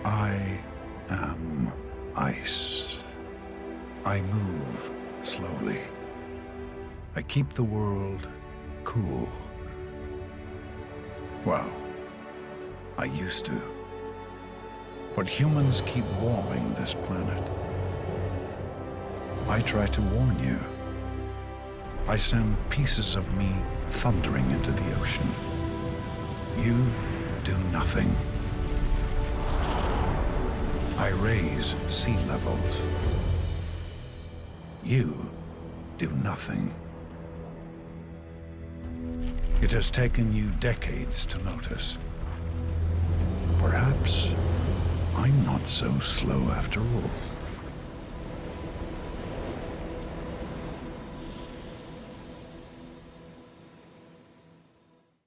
I am ice. I move slowly. I keep the world cool. Well, I used to. But humans keep warming this planet. I try to warn you. I send pieces of me thundering into the ocean. You do nothing. I raise sea levels. You do nothing. It has taken you decades to notice. Perhaps I'm not so slow after all.